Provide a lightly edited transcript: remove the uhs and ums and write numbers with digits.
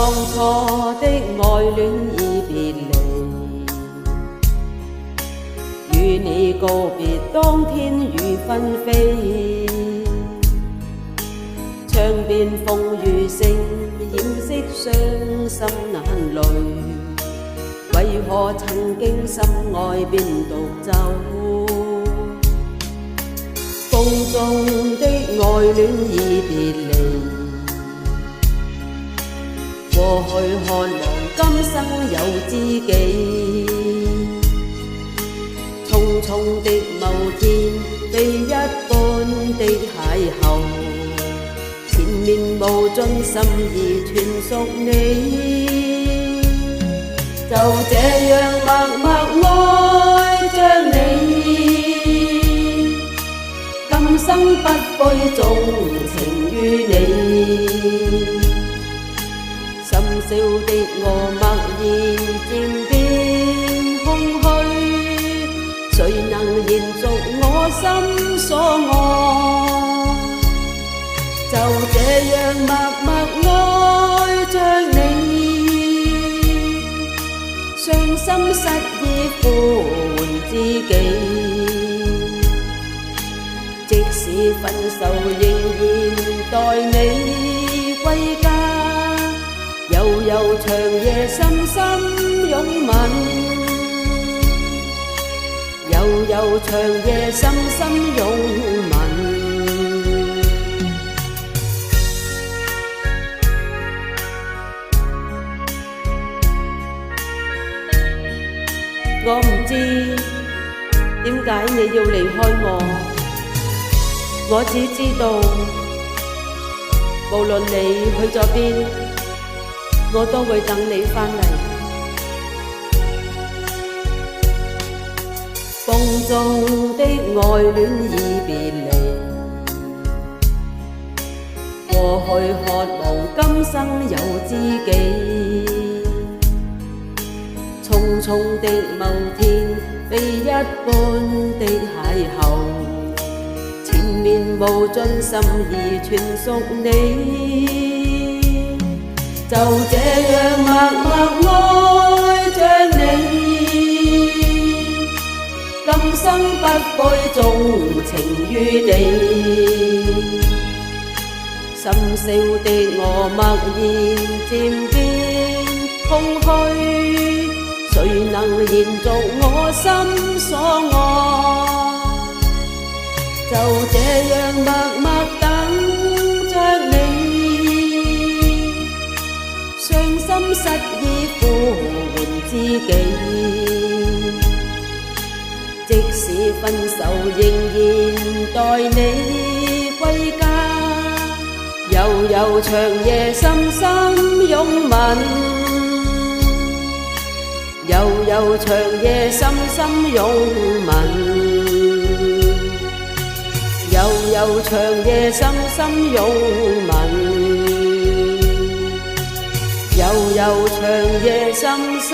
當初的愛戀已別離，與你告別當天雨紛飛，窗邊風雨聲掩飾傷心眼淚，為何曾經深愛便獨走？風中的愛戀已別離，過去渴望今生有知己。匆匆的某天，非一般的邂逅，前面無盡心意全屬你，就這樣默默愛着你，今生不悔縱情於你。深宵的我默然漸變空虛，誰能延續我心所愛？就這樣默默愛着你，傷心失意呼喚知己，即使分手仍然待你歸家。悠悠長夜深深擁吻，悠悠長夜深深擁吻。我唔知點解你要離開我，我只知道無論你去咗邊，我都會等你返嚟。風中的愛戀已別離，過去渴望今生有知己。匆匆的某天，非一般的邂逅，前面無盡心意全屬你。就這樣默默愛着你，今生不悔縱情於你。深宵的我默然漸變空虛，誰能延續我心所愛？就這樣默默等着你，傷心失意呼喚知己，即使分手仍然待你歸家。悠悠長夜深深擁吻，悠悠長夜深深擁吻，悠悠長夜深深擁吻。悠悠長夜深深